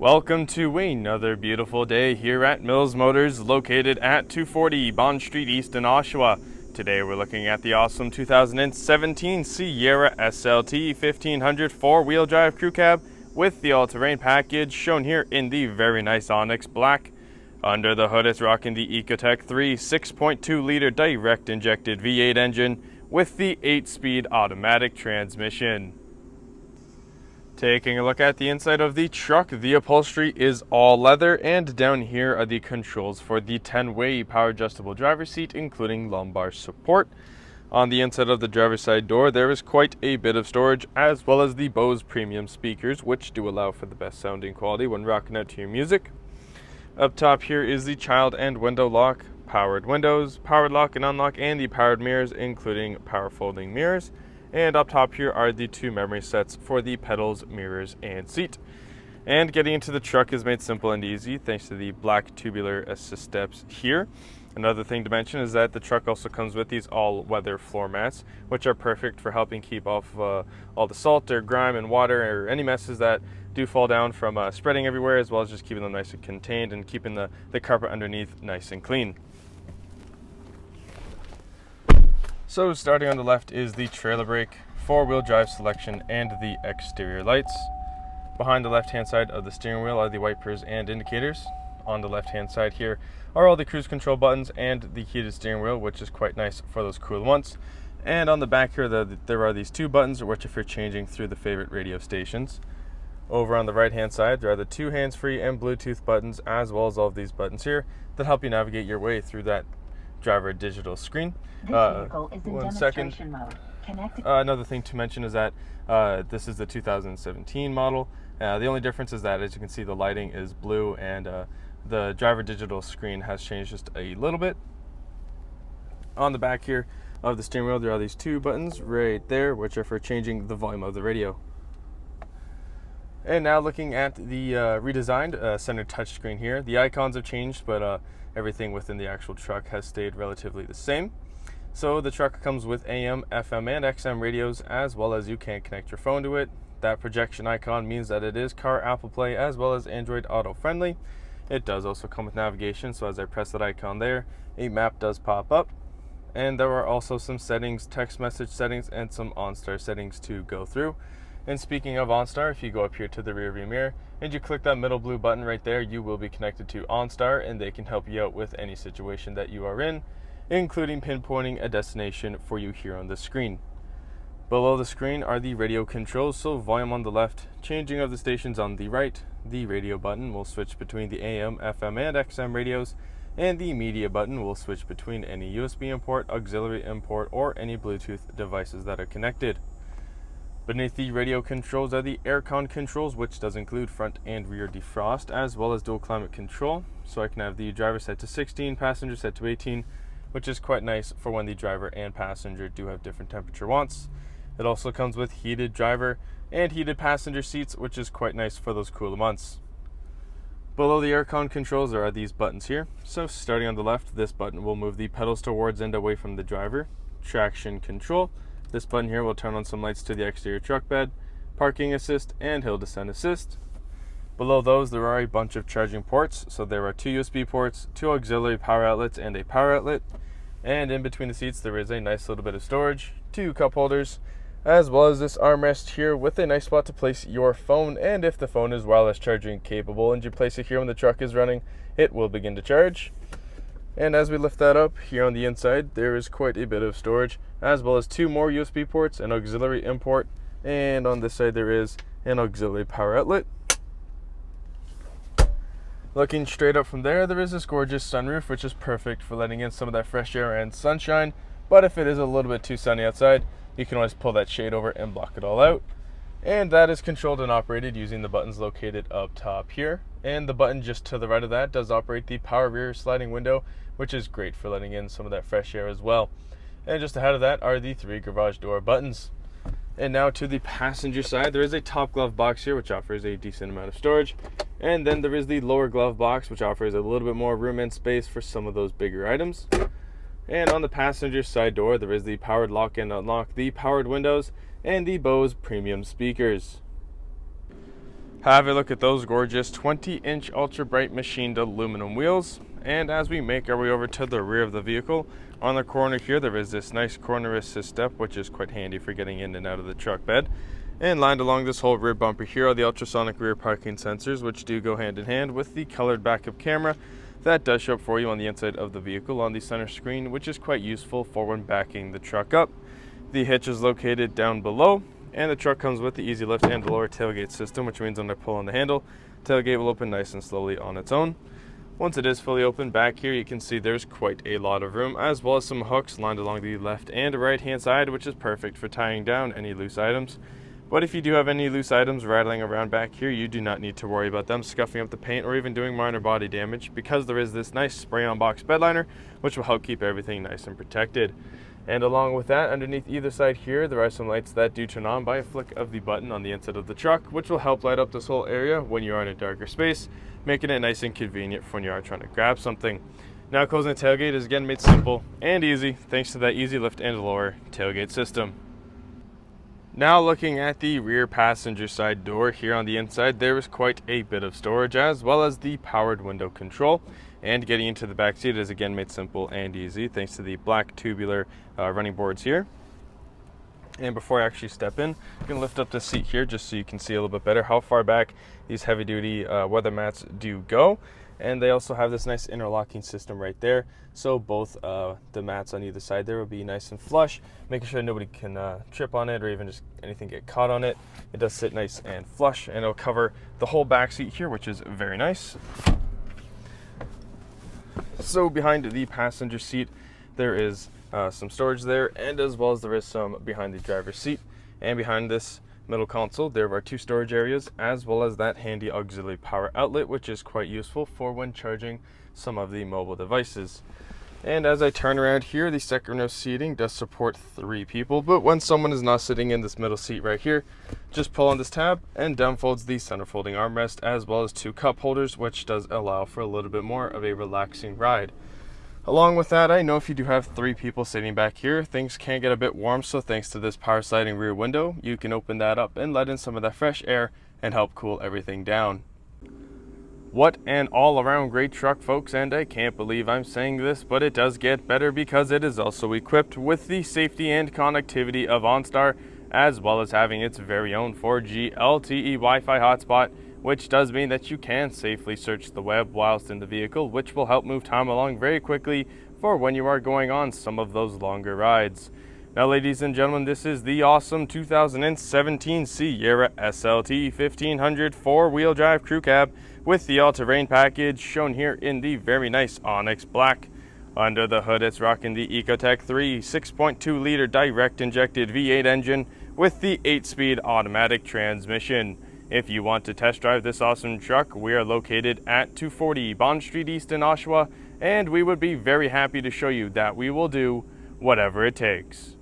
Welcome to another beautiful day here at Mills Motors, located at 240 Bond Street East in Oshawa. Today we're looking at the awesome 2017 Sierra SLT 1500 four-wheel drive crew cab with the all-terrain package shown here in the very nice Onyx Black. Under the hood it's rocking the Ecotec 3 6.2 liter direct injected V8 engine with the 8-speed automatic transmission. Taking a look at the inside of the truck, the upholstery is all leather, and down here are the controls for the 10-way power adjustable driver's seat, including lumbar support. On the inside of the driver's side door, there is quite a bit of storage, as well as the Bose premium speakers, which do allow for the best sounding quality when rocking out to your music. Up top here is the child and window lock, powered windows, powered lock and unlock, and the powered mirrors, including power folding mirrors. And up top here are the two memory sets for the pedals, mirrors, and seat. And getting into the truck is made simple and easy thanks to the black tubular assist steps here. Another thing to mention is that the truck also comes with these all-weather floor mats, which are perfect for helping keep off all the salt or grime and water or any messes that do fall down from spreading everywhere, as well as just keeping them nice and contained and keeping the carpet underneath nice and clean. So starting on the left is the trailer brake, four-wheel drive selection, and the exterior lights. Behind the left-hand side of the steering wheel are the wipers and indicators. On the left-hand side here are all the cruise control buttons and the heated steering wheel, which is quite nice for those cool months. And on the back here, there are these two buttons, which are for changing through the favorite radio stations. Over on the right-hand side, there are the two hands-free and Bluetooth buttons, as well as all of these buttons here that help you navigate your way through that driver digital screen. This vehicle is in demonstration mode. Another thing to mention is that this is the 2017 model. The only difference is that, as you can see, the lighting is blue, and the driver digital screen has changed just a little bit. On the back here of the steering wheel, there are these two buttons right there, which are for changing the volume of the radio. And now looking at the redesigned center touchscreen here, the icons have changed, but everything within the actual truck has stayed relatively the same. So the truck comes with AM, FM, and XM radios, as well as you can connect your phone to it. That projection icon means that it is Car Apple Play as well as Android Auto friendly. It does also come with navigation, so as I press that icon there, a map does pop up. And there are also some settings, text message settings, and some OnStar settings to go through. And speaking of OnStar, if you go up here to the rear view mirror and you click that middle blue button right there, you will be connected to OnStar, and they can help you out with any situation that you are in, including pinpointing a destination for you here on the screen. Below the screen are the radio controls, so volume on the left, changing of the stations on the right. The radio button will switch between the AM, FM, and XM radios, and the media button will switch between any USB import, auxiliary import, or any Bluetooth devices that are connected. Beneath the radio controls are the aircon controls, which does include front and rear defrost, as well as dual climate control. So I can have the driver set to 16, passenger set to 18, which is quite nice for when the driver and passenger do have different temperature wants. It also comes with heated driver and heated passenger seats, which is quite nice for those cooler months. Below the aircon controls, there are these buttons here. So starting on the left, this button will move the pedals towards and away from the driver. Traction control. This button here will turn on some lights to the exterior truck bed, parking assist, and hill descent assist. Below those, there are a bunch of charging ports. So there are two USB ports, two auxiliary power outlets, and a power outlet. And in between the seats, there is a nice little bit of storage, two cup holders, as well as this armrest here with a nice spot to place your phone. And if the phone is wireless charging capable and you place it here when the truck is running, it will begin to charge. And as we lift that up, here on the inside, there is quite a bit of storage, as well as two more USB ports, an auxiliary import, and on this side there is an auxiliary power outlet. Looking straight up from there, there is this gorgeous sunroof, which is perfect for letting in some of that fresh air and sunshine, but if it is a little bit too sunny outside, you can always pull that shade over and block it all out. And that is controlled and operated using the buttons located up top here. And the button just to the right of that does operate the power rear sliding window, which is great for letting in some of that fresh air as well. And just ahead of that are the three garage door buttons. And now to the passenger side, there is a top glove box here, which offers a decent amount of storage. And then there is the lower glove box, which offers a little bit more room and space for some of those bigger items. And on the passenger side door, there is the powered lock and unlock, the powered windows, and the Bose premium speakers. Have a look at those gorgeous 20-inch ultra bright machined aluminum wheels. And as we make our way over to the rear of the vehicle, on the corner here there is this nice corner assist step, which is quite handy for getting in and out of the truck bed. And lined along this whole rear bumper here are the ultrasonic rear parking sensors, which do go hand in hand with the colored backup camera that does show up for you on the inside of the vehicle on the center screen, which is quite useful for when backing the truck up. The hitch is located down below, and the truck comes with the easy lift and lower tailgate system, which means when I pull on the handle, tailgate will open nice and slowly on its own. Once it is fully open, back here you can see there's quite a lot of room, as well as some hooks lined along the left and right hand side, which is perfect for tying down any loose items. But if you do have any loose items rattling around back here, you do not need to worry about them scuffing up the paint or even doing minor body damage, because there is this nice spray-on box bed liner, which will help keep everything nice and protected. And along with that, underneath either side here, there are some lights that do turn on by a flick of the button on the inside of the truck, which will help light up this whole area when you are in a darker space, making it nice and convenient for when you are trying to grab something. Now closing the tailgate is again made simple and easy thanks to that easy lift and lower tailgate system. Now looking at the rear passenger side door here on the inside, there is quite a bit of storage, as well as the powered window control. And getting into the back seat is again made simple and easy thanks to the black tubular running boards here. And before I actually step in, I'm going to lift up the seat here just so you can see a little bit better how far back these heavy duty weather mats do go. And they also have this nice interlocking system right there, so both the mats on either side there will be nice and flush, making sure nobody can trip on it or even just anything get caught on it. It does sit nice and flush, and it'll cover the whole back seat here, which is very nice. So behind the passenger seat there is some storage there, and as well as there is some behind the driver's seat. And behind this middle console there are two storage areas, as well as that handy auxiliary power outlet, which is quite useful for when charging some of the mobile devices. And as I turn around here, the second row seating does support 3 people, but when someone is not sitting in this middle seat right here, just pull on this tab and down folds the center folding armrest, as well as 2 cup holders, which does allow for a little bit more of a relaxing ride. Along with that, I know if you do have 3 people sitting back here, things can get a bit warm, so thanks to this power sliding rear window, you can open that up and let in some of that fresh air and help cool everything down. What an all-around great truck, folks, and I can't believe I'm saying this, but it does get better because it is also equipped with the safety and connectivity of OnStar, as well as having its very own 4G LTE Wi-Fi hotspot, which does mean that you can safely search the web whilst in the vehicle, which will help move time along very quickly for when you are going on some of those longer rides. Now, ladies and gentlemen, this is the awesome 2017 Sierra SLT 1500 4-wheel drive crew cab with the all-terrain package shown here in the very nice Onyx Black. Under the hood, it's rocking the Ecotec 3 6.2-liter direct injected V8 engine with the 8-speed automatic transmission. If you want to test drive this awesome truck, we are located at 240 Bond Street East in Oshawa, and we would be very happy to show you that we will do whatever it takes.